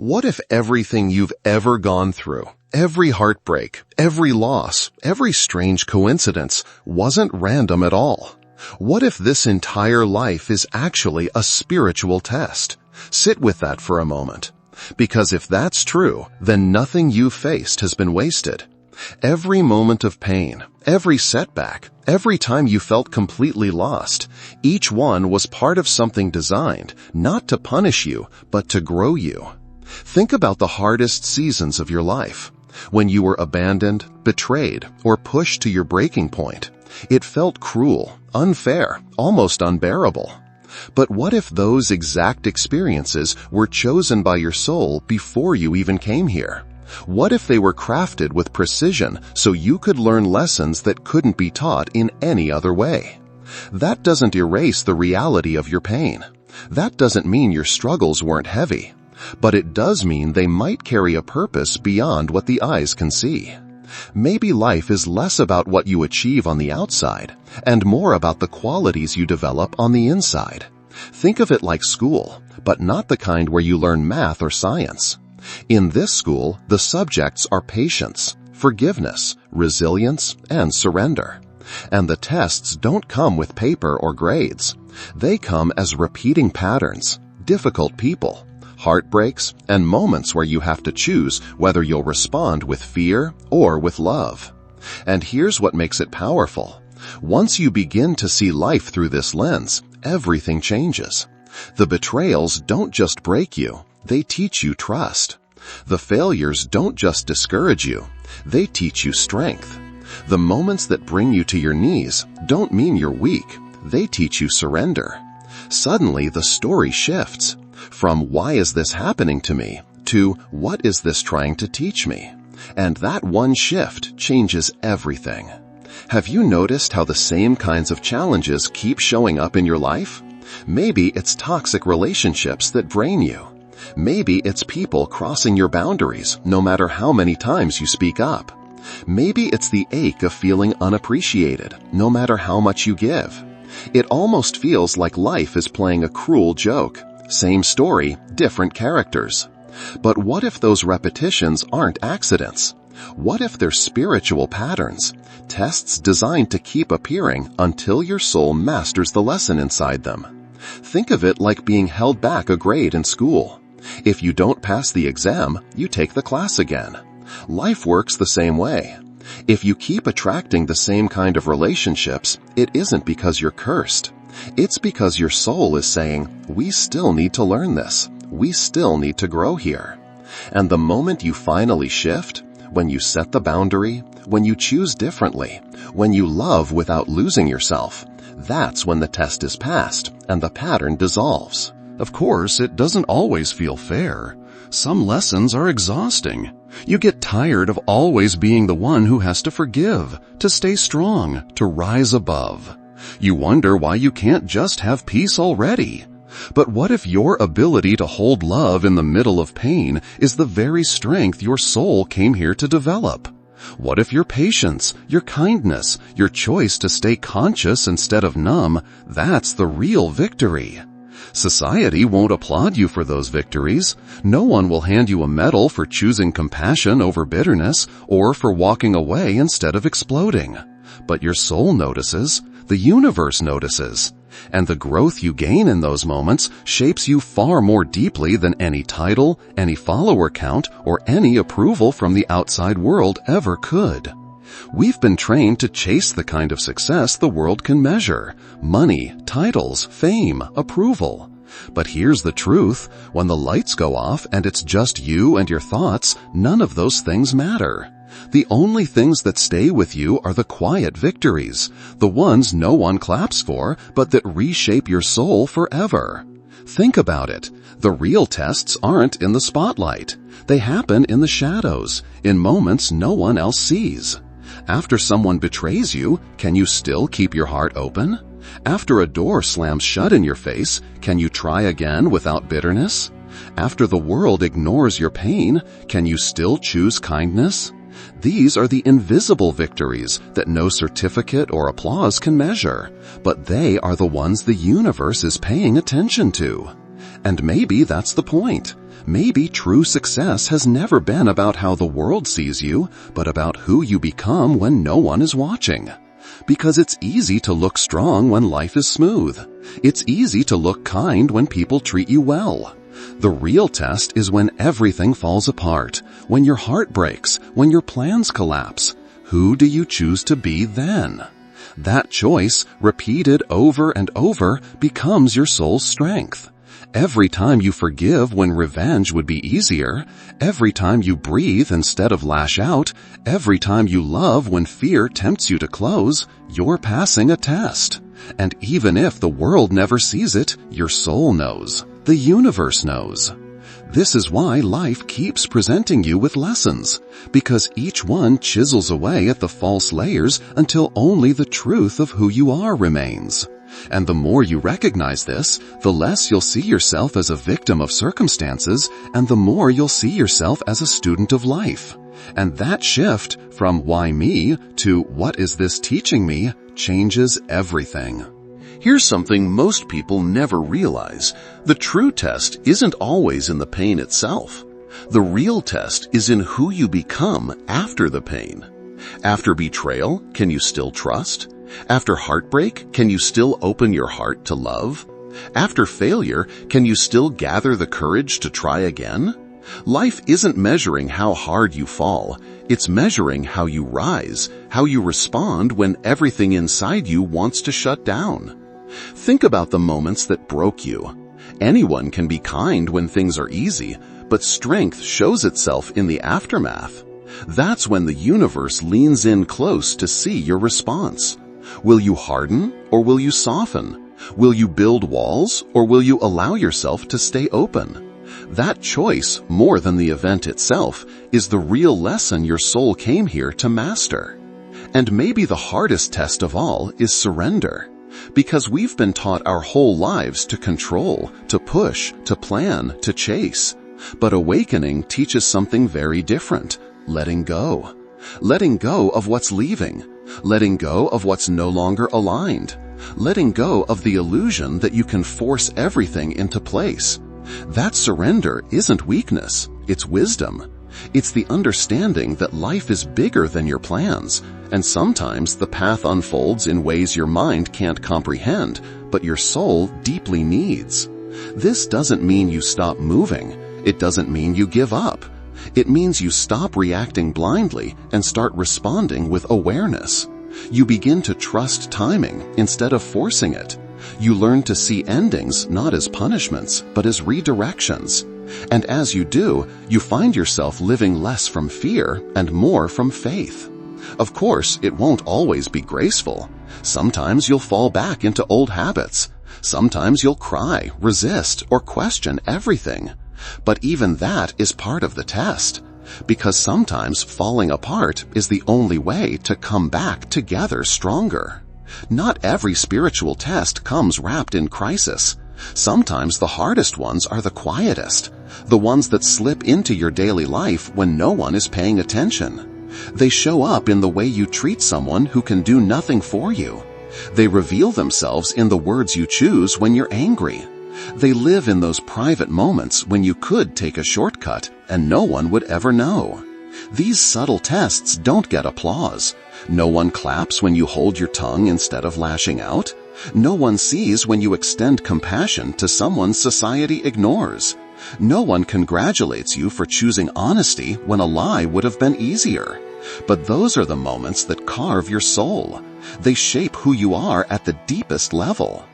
What if everything you've ever gone through, every heartbreak, every loss, every strange coincidence, wasn't random at all? What if this entire life is actually a spiritual test? Sit with that for a moment. Because if that's true, then nothing you've faced has been wasted. Every moment of pain, every setback, every time you felt completely lost, each one was part of something designed not to punish you, but to grow you. Think about the hardest seasons of your life. When you were abandoned, betrayed, or pushed to your breaking point, it felt cruel, unfair, almost unbearable. But what if those exact experiences were chosen by your soul before you even came here? What if they were crafted with precision so you could learn lessons that couldn't be taught in any other way? That doesn't erase the reality of your pain. That doesn't mean your struggles weren't heavy. But it does mean they might carry a purpose beyond what the eyes can see. Maybe life is less about what you achieve on the outside and more about the qualities you develop on the inside. Think of it like school, but not the kind where you learn math or science. In this school, the subjects are patience, forgiveness, resilience, and surrender. And the tests don't come with paper or grades. They come as repeating patterns, difficult people, heartbreaks, and moments where you have to choose whether you'll respond with fear or with love. And here's what makes it powerful. Once you begin to see life through this lens, everything changes. The betrayals don't just break you, they teach you trust. The failures don't just discourage you, they teach you strength. The moments that bring you to your knees don't mean you're weak, they teach you surrender. Suddenly the story shifts. From why is this happening to me to what is this trying to teach me? And that one shift changes everything. Have you noticed how the same kinds of challenges keep showing up in your life? Maybe it's toxic relationships that drain you. Maybe it's people crossing your boundaries no matter how many times you speak up. Maybe it's the ache of feeling unappreciated no matter how much you give. It almost feels like life is playing a cruel joke. Same story, different characters. But what if those repetitions aren't accidents? What if they're spiritual patterns, tests designed to keep appearing until your soul masters the lesson inside them? Think of it like being held back a grade in school. If you don't pass the exam, you take the class again. Life works the same way. If you keep attracting the same kind of relationships, it isn't because you're cursed. It's because your soul is saying, we still need to learn this. We still need to grow here. And the moment you finally shift, when you set the boundary, when you choose differently, when you love without losing yourself, that's when the test is passed and the pattern dissolves. Of course, it doesn't always feel fair. Some lessons are exhausting. You get tired of always being the one who has to forgive, to stay strong, to rise above. You wonder why you can't just have peace already. But what if your ability to hold love in the middle of pain is the very strength your soul came here to develop? What if your patience, your kindness, your choice to stay conscious instead of numb, that's the real victory? Society won't applaud you for those victories. No one will hand you a medal for choosing compassion over bitterness or for walking away instead of exploding. But your soul notices. The universe notices. And the growth you gain in those moments shapes you far more deeply than any title, any follower count, or any approval from the outside world ever could. We've been trained to chase the kind of success the world can measure: money, titles, fame, approval. But here's the truth. When the lights go off and it's just you and your thoughts, none of those things matter. The only things that stay with you are the quiet victories, the ones no one claps for, but that reshape your soul forever. Think about it. The real tests aren't in the spotlight. They happen in the shadows, in moments no one else sees. After someone betrays you, can you still keep your heart open? After a door slams shut in your face, can you try again without bitterness? After the world ignores your pain, can you still choose kindness? These are the invisible victories that no certificate or applause can measure, but they are the ones the universe is paying attention to. And maybe that's the point. Maybe true success has never been about how the world sees you, but about who you become when no one is watching. Because it's easy to look strong when life is smooth. It's easy to look kind when people treat you well. The real test is when everything falls apart, when your heart breaks, when your plans collapse. Who do you choose to be then? That choice, repeated over and over, becomes your soul's strength. Every time you forgive when revenge would be easier, every time you breathe instead of lash out, every time you love when fear tempts you to close, you're passing a test. And even if the world never sees it, your soul knows. The universe knows. This is why life keeps presenting you with lessons, because each one chisels away at the false layers until only the truth of who you are remains. And the more you recognize this, the less you'll see yourself as a victim of circumstances, and the more you'll see yourself as a student of life. And that shift from why me to what is this teaching me changes everything. Here's something most people never realize. The true test isn't always in the pain itself. The real test is in who you become after the pain. After betrayal, can you still trust? After heartbreak, can you still open your heart to love? After failure, can you still gather the courage to try again? Life isn't measuring how hard you fall. It's measuring how you rise, how you respond when everything inside you wants to shut down. Think about the moments that broke you. Anyone can be kind when things are easy, but strength shows itself in the aftermath. That's when the universe leans in close to see your response. Will you harden or will you soften? Will you build walls or will you allow yourself to stay open? That choice, more than the event itself, is the real lesson your soul came here to master. And maybe the hardest test of all is surrender. Because we've been taught our whole lives to control, to push, to plan, to chase. But awakening teaches something very different: letting go. Letting go of what's leaving. Letting go of what's no longer aligned. Letting go of the illusion that you can force everything into place. That surrender isn't weakness, it's wisdom. It's the understanding that life is bigger than your plans, and sometimes the path unfolds in ways your mind can't comprehend, but your soul deeply needs. This doesn't mean you stop moving. It doesn't mean you give up. It means you stop reacting blindly and start responding with awareness. You begin to trust timing instead of forcing it. You learn to see endings not as punishments, but as redirections. And as you do, you find yourself living less from fear and more from faith. Of course, it won't always be graceful. Sometimes you'll fall back into old habits. Sometimes you'll cry, resist, or question everything. But even that is part of the test, because sometimes falling apart is the only way to come back together stronger. Not every spiritual test comes wrapped in crisis. Sometimes the hardest ones are the quietest, the ones that slip into your daily life when no one is paying attention. They show up in the way you treat someone who can do nothing for you. They reveal themselves in the words you choose when you're angry. They live in those private moments when you could take a shortcut and no one would ever know. These subtle tests don't get applause. No one claps when you hold your tongue instead of lashing out. No one sees when you extend compassion to someone society ignores. No one congratulates you for choosing honesty when a lie would have been easier. But those are the moments that carve your soul. They shape who you are at the deepest level.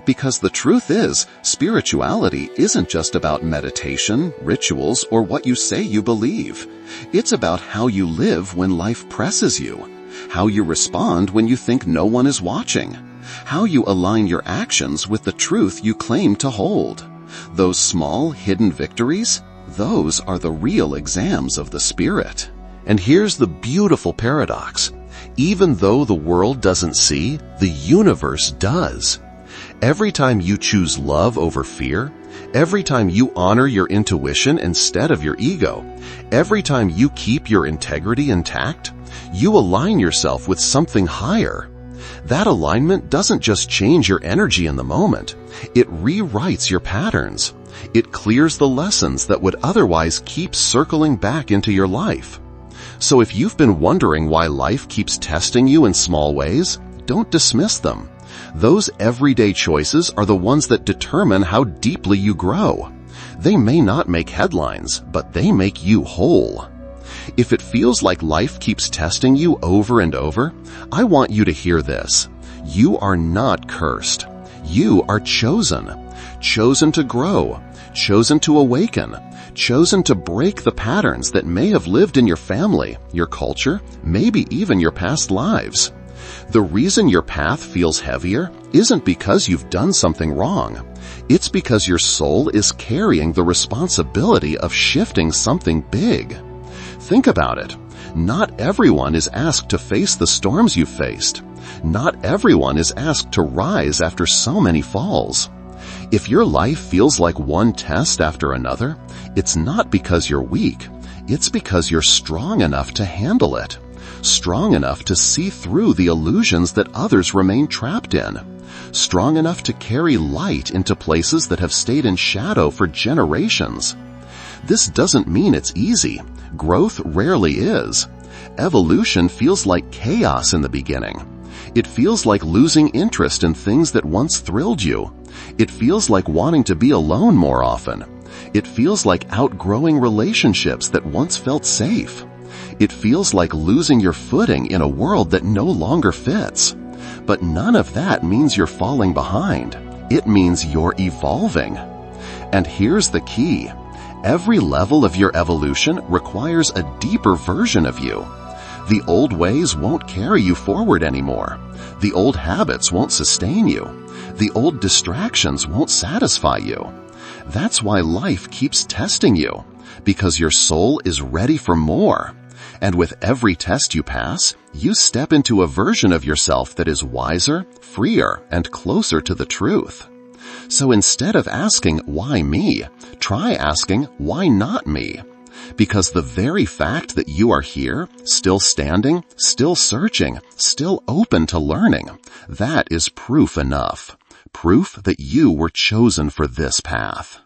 Because the truth is, spirituality isn't just about meditation, rituals, or what you say you believe. It's about how you live when life presses you, how you respond when you think no one is watching, how you align your actions with the truth you claim to hold. Those small, hidden victories, those are the real exams of the spirit. And here's the beautiful paradox. Even though the world doesn't see, the universe does. Every time you choose love over fear, every time you honor your intuition instead of your ego, every time you keep your integrity intact, you align yourself with something higher. That alignment doesn't just change your energy in the moment, it rewrites your patterns. It clears the lessons that would otherwise keep circling back into your life. So if you've been wondering why life keeps testing you in small ways, don't dismiss them. Those everyday choices are the ones that determine how deeply you grow. They may not make headlines, but they make you whole. If it feels like life keeps testing you over and over, I want you to hear this. You are not cursed. You are chosen. Chosen to grow. Chosen to awaken. Chosen to break the patterns that may have lived in your family, your culture, maybe even your past lives. The reason your path feels heavier isn't because you've done something wrong. It's because your soul is carrying the responsibility of shifting something big. Think about it. Not everyone is asked to face the storms you've faced. Not everyone is asked to rise after so many falls. If your life feels like one test after another, it's not because you're weak. It's because you're strong enough to handle it. Strong enough to see through the illusions that others remain trapped in. Strong enough to carry light into places that have stayed in shadow for generations. This doesn't mean it's easy. Growth rarely is. Evolution feels like chaos in the beginning. It feels like losing interest in things that once thrilled you. It feels like wanting to be alone more often. It feels like outgrowing relationships that once felt safe. It feels like losing your footing in a world that no longer fits. But none of that means you're falling behind. It means you're evolving. And here's the key. Every level of your evolution requires a deeper version of you. The old ways won't carry you forward anymore. The old habits won't sustain you. The old distractions won't satisfy you. That's why life keeps testing you, because your soul is ready for more. And with every test you pass, you step into a version of yourself that is wiser, freer, and closer to the truth. So instead of asking, why me? Try asking, why not me? Because the very fact that you are here, still standing, still searching, still open to learning, that is proof enough. Proof that you were chosen for this path.